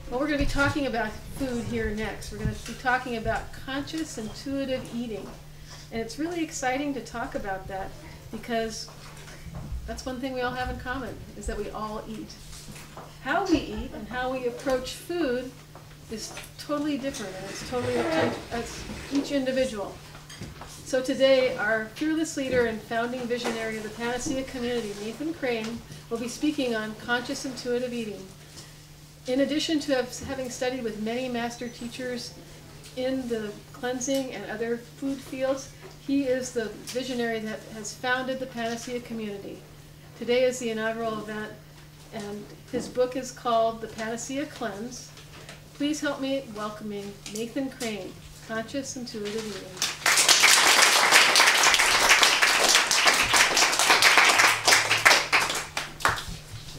Well, we're going to be talking about food here next. We're going to be talking about conscious, intuitive eating. And it's really exciting to talk about that because that's one thing we all have in common, is that we all eat. How we eat and how we approach food is totally different, and it's totally up to us, each individual. So today, our fearless leader and founding visionary of the Panacea Community, Nathan Crane, will be speaking on conscious intuitive eating. In addition to having studied with many master teachers in the cleansing and other food fields, he is the visionary that has founded the Panacea Community. Today is the inaugural event, and his book is called The Panacea Cleanse. Please help me welcoming Nathan Crane, Conscious Intuitive Eating.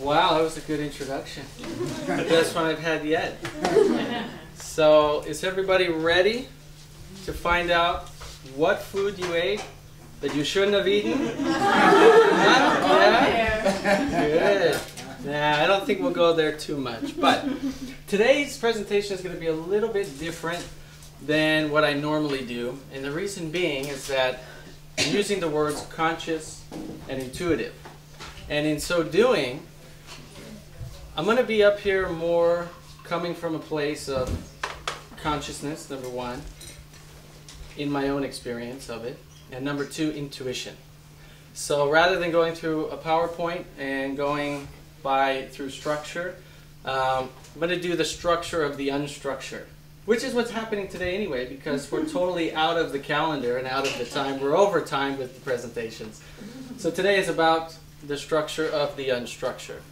Wow, that was a good introduction. The best one I've had yet. So, is everybody ready to find out what food you ate that you shouldn't have eaten? Yeah? Good. Nah, I don't think we'll go there too much. But today's presentation is going to be a little bit different than what I normally do. And the reason being is that I'm using the words conscious and intuitive. And in so doing, I'm going to be up here more coming from a place of consciousness, number one, in my own experience of it, and number two, intuition. So rather than going through a PowerPoint and going through structure, I'm going to do the structure of the unstructured, which is what's happening today anyway, because we're totally out of the calendar and out of the time. We're over time with the presentations. So today is about the structure of the unstructured.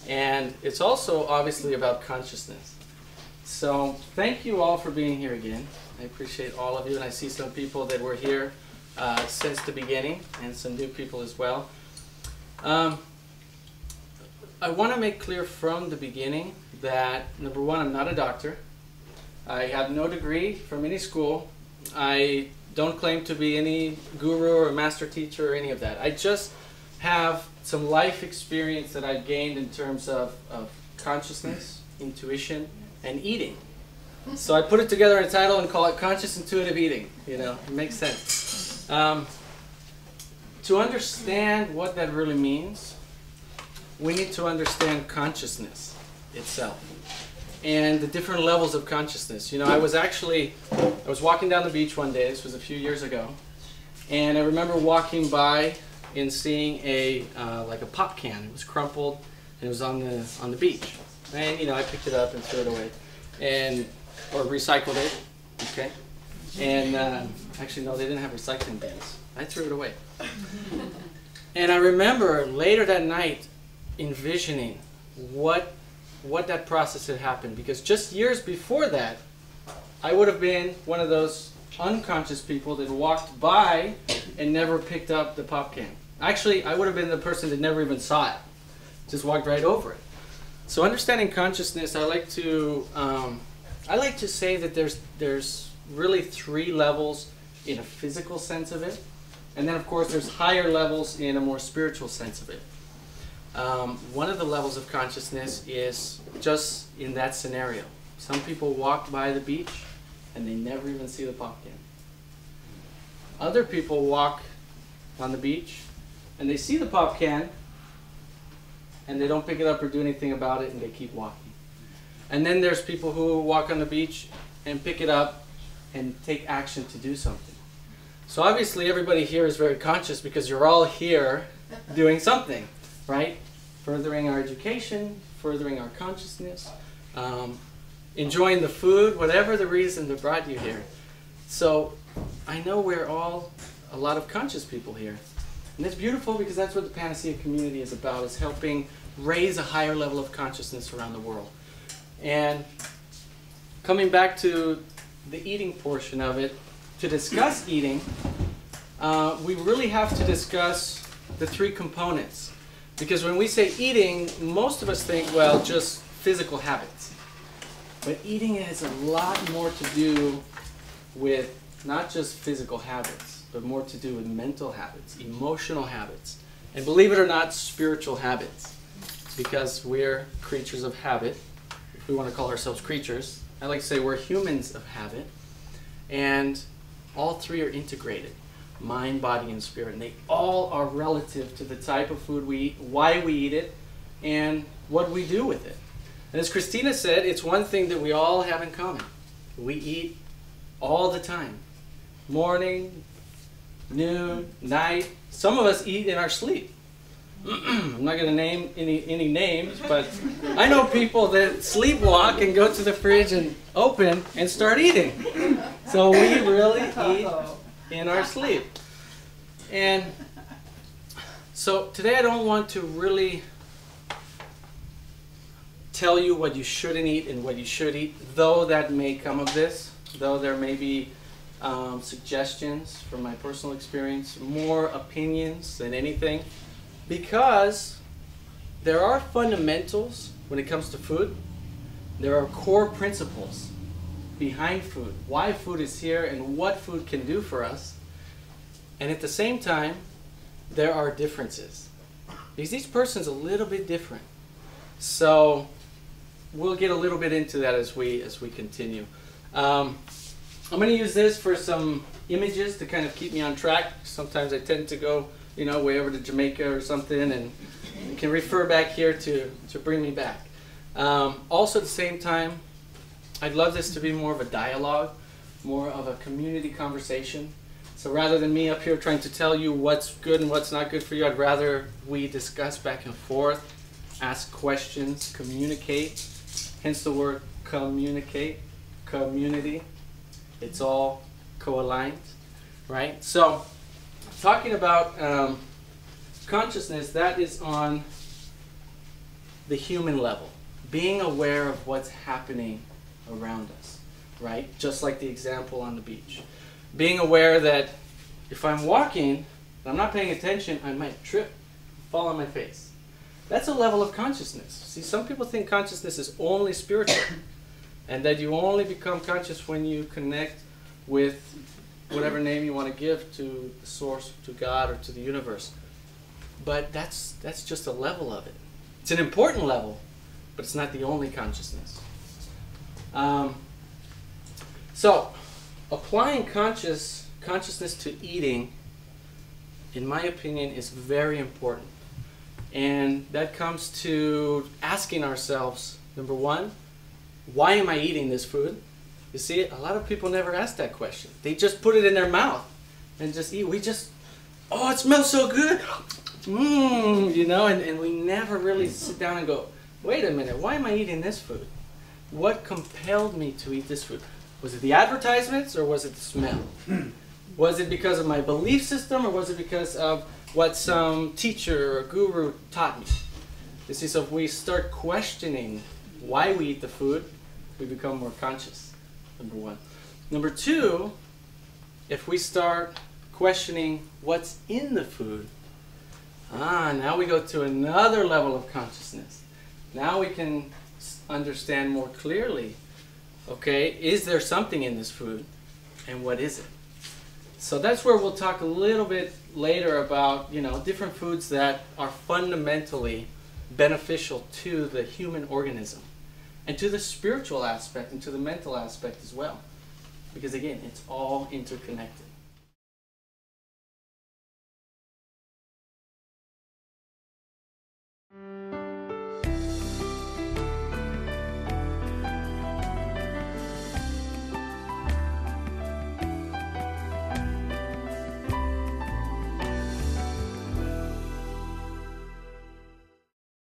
And it's also obviously about consciousness. So thank you all for being here again. I appreciate all of you, and I see some people that were here since the beginning, and some new people as well. I want to make clear from the beginning that, number one, I'm not a doctor. I have no degree from any school. I don't claim to be any guru or master teacher or any of that. I just have some life experience that I've gained in terms of consciousness, intuition, and eating. So I put it together in a title and call it Conscious Intuitive Eating. You know, it makes sense. To understand what that really means, we need to understand consciousness itself and the different levels of consciousness. You know, I was walking down the beach one day, this was a few years ago, and I remember walking by and seeing like a pop can. It was crumpled and it was on the beach. And you know, I picked it up and threw it away, or recycled it. Okay. And actually, no, they didn't have recycling bins. I threw it away. And I remember later that night envisioning what that process had happened, because just years before that, I would have been one of those unconscious people that walked by and never picked up the pop can. Actually, I would have been the person that never even saw it, just walked right over it. So understanding consciousness, I like to say that there's really three levels in a physical sense of it, and then of course there's higher levels in a more spiritual sense of it. One of the levels of consciousness is just in that scenario. Some people walk by the beach and they never even see the pop can. Other people walk on the beach and they see the pop can and they don't pick it up or do anything about it, and they keep walking. And then there's people who walk on the beach and pick it up and take action to do something. So obviously everybody here is very conscious because you're all here doing something, right? Furthering our education, furthering our consciousness, enjoying the food, whatever the reason that brought you here. So I know we're all a lot of conscious people here. And that's beautiful, because that's what the Panacea Community is about, is helping raise a higher level of consciousness around the world. And coming back to the eating portion of it, to discuss eating, we really have to discuss the three components. Because when we say eating, most of us think, well, just physical habits. But eating has a lot more to do with not just physical habits, but more to do with mental habits, emotional habits, and believe it or not, spiritual habits. Because we're creatures of habit. If we want to call ourselves creatures. I like to say we're humans of habit. And all three are integrated. Mind, body, and spirit. And they all are relative to the type of food we eat, why we eat it, and what we do with it. And as Christina said, it's one thing that we all have in common. We eat all the time. Morning, noon, night. Some of us eat in our sleep. I'm not going to name any names, but I know people that sleepwalk and go to the fridge and open and start eating. So we really eat in our sleep. And so today I don't want to really tell you what you shouldn't eat and what you should eat, though that may come of this, though there may be suggestions from my personal experience, more opinions than anything, because there are fundamentals when it comes to food. There are core principles behind food, why food is here and what food can do for us. And at the same time, there are differences. Because each person's a little bit different. So we'll get a little bit into that as we continue. I'm going to use this for some images to kind of keep me on track. Sometimes I tend to go, you know, way over to Jamaica or something, and you can refer back here to bring me back. Also at the same time, I'd love this to be more of a dialogue, more of a community conversation. So rather than me up here trying to tell you what's good and what's not good for you, I'd rather we discuss back and forth, ask questions, communicate. Hence the word communicate, community. It's all co-aligned, right? So talking about consciousness, that is on the human level. Being aware of what's happening around us, right? Just like the example on the beach. Being aware that if I'm walking and I'm not paying attention, I might trip, fall on my face. That's a level of consciousness. See, some people think consciousness is only spiritual and that you only become conscious when you connect with whatever name you want to give to the source, to God, or to the universe. But that's just a level of it. It's an important level, but it's not the only consciousness. So, applying consciousness to eating, in my opinion, is very important. And that comes to asking ourselves, number one, why am I eating this food? You see, a lot of people never ask that question. They just put it in their mouth and just eat. Oh, it smells so good. You know, and we never really sit down and go, wait a minute, why am I eating this food? What compelled me to eat this food? Was it the advertisements or was it the smell? Was it because of my belief system or was it because of what some teacher or guru taught me? You see, so if we start questioning why we eat the food, we become more conscious, number one. Number two, if we start questioning what's in the food, now we go to another level of consciousness. Now we can understand more clearly, okay, is there something in this food and what is it? So that's where we'll talk a little bit later about, you know, different foods that are fundamentally beneficial to the human organism and to the spiritual aspect and to the mental aspect as well. Because again, it's all interconnected.